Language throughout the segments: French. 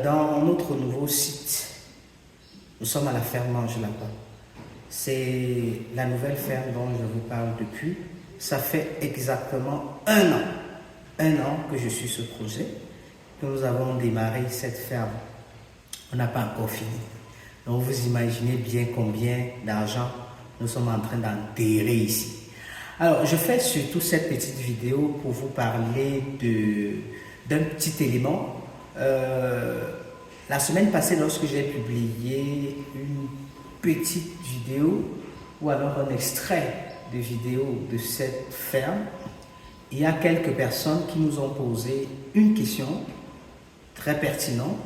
Dans notre nouveau site, nous sommes à la ferme Mange Lapin. C'est la nouvelle ferme dont je vous parle depuis. Ça fait exactement un an que je suis ce projet, que nous avons démarré cette ferme. On n'a pas encore fini. Donc vous imaginez bien combien d'argent nous sommes en train d'enterrer ici. Alors je fais surtout cette petite vidéo pour vous parler d'un petit élément. La semaine passée, lorsque j'ai publié une petite vidéo ou alors un extrait de vidéo de cette ferme, il y a quelques personnes qui nous ont posé une question très pertinente.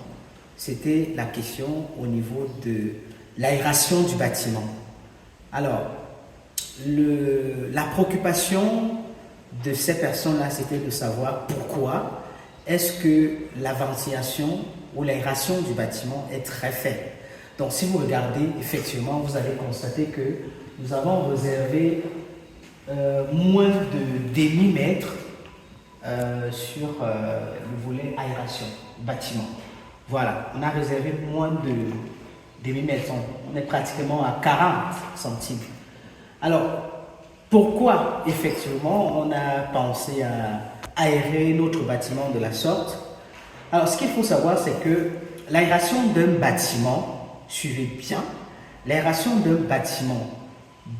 C'était la question au niveau de l'aération du bâtiment. Alors, la préoccupation de ces personnes-là, c'était de savoir pourquoi est-ce que la ventilation ou l'aération du bâtiment est très faible. Donc, si vous regardez, effectivement, vous allez constater que nous avons réservé moins de demi-mètre sur le volet aération bâtiment. Voilà, on a réservé moins de demi-mètre. On est pratiquement à 40 centimes. Alors, pourquoi, effectivement, on a pensé à aérer notre bâtiment de la sorte? Alors, ce qu'il faut savoir, c'est que l'aération d'un bâtiment, suivez bien, l'aération d'un bâtiment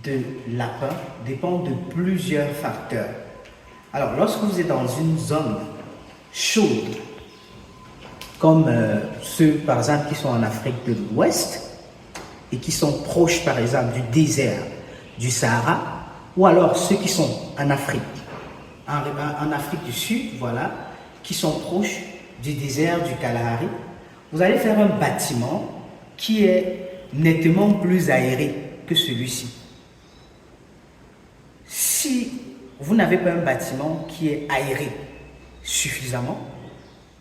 de lapin dépend de plusieurs facteurs. Alors, lorsque vous êtes dans une zone chaude, comme ceux, par exemple, qui sont en Afrique de l'Ouest et qui sont proches, par exemple, du désert du Sahara, ou alors ceux qui sont en Afrique, en Afrique du Sud, voilà, qui sont proches du désert du Kalahari, vous allez faire un bâtiment qui est nettement plus aéré que celui-ci. Si vous n'avez pas un bâtiment qui est aéré suffisamment,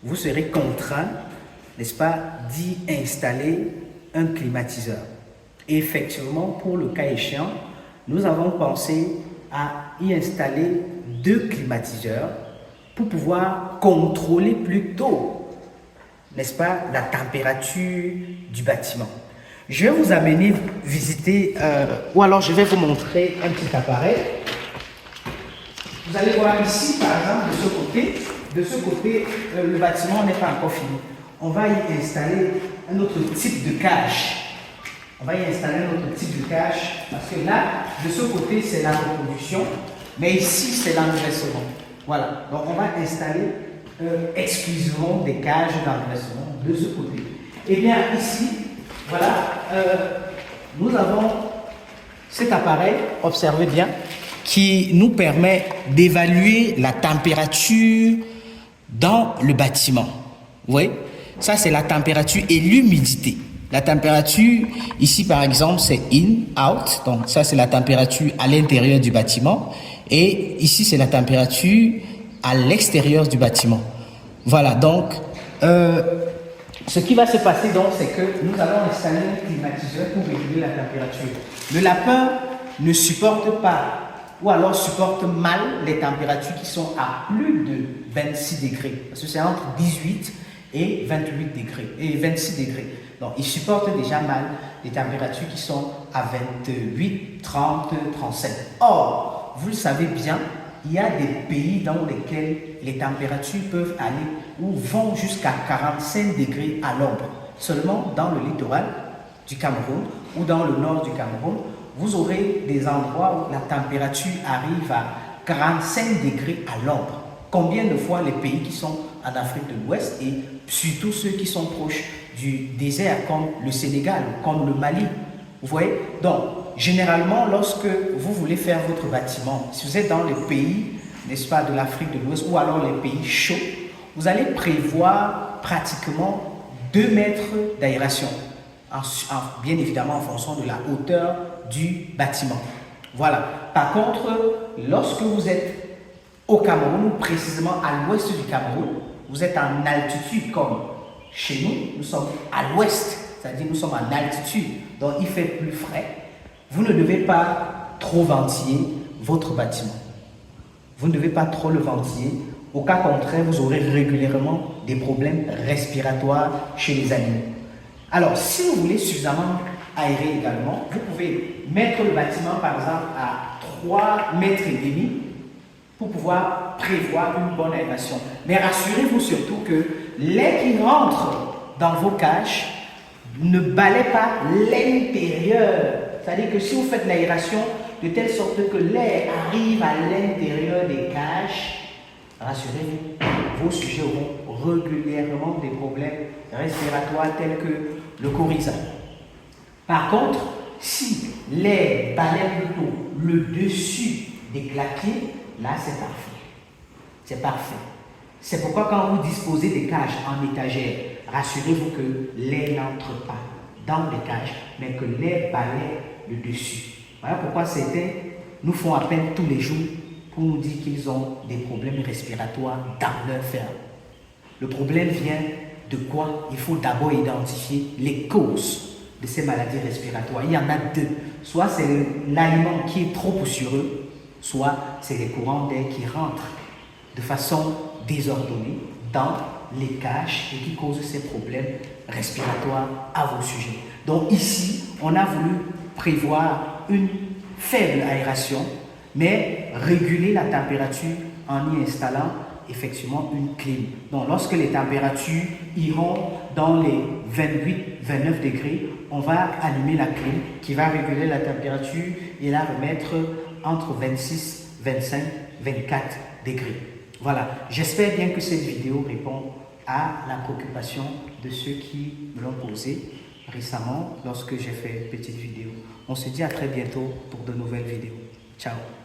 vous serez contraint, n'est-ce pas, d'y installer un climatiseur. Et effectivement, pour le cas échéant, nous avons pensé à y installer 2 climatiseurs pour pouvoir contrôler plutôt, n'est-ce pas, la température du bâtiment. Je vais vous amener visiter, ou alors je vais vous montrer un petit appareil. Vous allez voir ici, par exemple, de ce côté, le bâtiment n'est pas encore fini. On va y installer un autre type de cage. On va y installer un autre type de cage parce que là, de ce côté, c'est la reproduction, mais ici, c'est l'engraissement. Voilà, donc on va installer exclusivement des cages d'engraissement de ce côté. Et bien ici, voilà, nous avons cet appareil, observez bien, qui nous permet d'évaluer la température dans le bâtiment. Vous voyez, ça c'est la température et l'humidité. La température, ici par exemple, c'est in, out. Donc ça c'est la température à l'intérieur du bâtiment. Et ici c'est la température à l'extérieur du bâtiment. Voilà, donc ce qui va se passer donc, c'est que nous allons installer un climatiseur pour réguler la température. Le lapin ne supporte pas, ou alors supporte mal les températures qui sont à plus de 26 degrés. Parce que c'est entre 18 et 28 degrés, et 26 degrés. Donc, il supporte déjà mal les températures qui sont à 28, 30, 37. Or, vous le savez bien, il y a des pays dans lesquels les températures peuvent aller ou vont jusqu'à 45 degrés à l'ombre. Seulement dans le littoral du Cameroun ou dans le nord du Cameroun, vous aurez des endroits où la température arrive à 45 degrés à l'ombre. Combien de fois les pays qui sont en Afrique de l'Ouest et surtout ceux qui sont proches du désert comme le Sénégal, comme le Mali, vous voyez? Donc, généralement, lorsque vous voulez faire votre bâtiment, si vous êtes dans les pays, n'est-ce pas, de l'Afrique de l'Ouest ou alors les pays chauds, vous allez prévoir pratiquement 2 mètres d'aération, bien évidemment en fonction de la hauteur du bâtiment. Voilà. Par contre, lorsque vous êtes au Cameroun, précisément à l'ouest du Cameroun, vous êtes en altitude comme chez nous, nous sommes à l'ouest, c'est-à-dire nous sommes en altitude, donc il fait plus frais. Vous ne devez pas trop ventiler votre bâtiment. Vous ne devez pas trop le ventiler. Au cas contraire, vous aurez régulièrement des problèmes respiratoires chez les animaux. Alors, si vous voulez suffisamment aérer également, vous pouvez mettre le bâtiment par exemple à 3,5 mètres pour pouvoir prévoir une bonne aération. Mais rassurez-vous surtout que l'air qui rentre dans vos cages ne balaie pas l'intérieur. C'est-à-dire que si vous faites l'aération de telle sorte que l'air arrive à l'intérieur des cages, rassurez-vous, vos sujets auront régulièrement des problèmes respiratoires tels que le coryza. Par contre, si l'air balaie plutôt le dessus des clapiers, là c'est parfait. C'est parfait. C'est pourquoi quand vous disposez des cages en étagère, rassurez-vous que l'air n'entre pas dans les cages, mais que l'air balaie le dessus. Voilà pourquoi certains nous font appel tous les jours pour nous dire qu'ils ont des problèmes respiratoires dans leur ferme. Le problème vient de quoi? Il faut d'abord identifier les causes de ces maladies respiratoires. Il y en a deux. Soit c'est l'aliment qui est trop poussiéreux, soit c'est les courants d'air qui rentrent de façon désordonnée dans les cages et qui causent ces problèmes respiratoires à vos sujets. Donc ici, on a voulu prévoir une faible aération, mais réguler la température en y installant effectivement une clim. Donc lorsque les températures iront dans les 28-29 degrés, on va allumer la clim qui va réguler la température et la remettre entre 26, 25, 24 degrés. Voilà, j'espère bien que cette vidéo répond à la préoccupation de ceux qui me l'ont posé récemment lorsque j'ai fait une petite vidéo. On se dit à très bientôt pour de nouvelles vidéos. Ciao.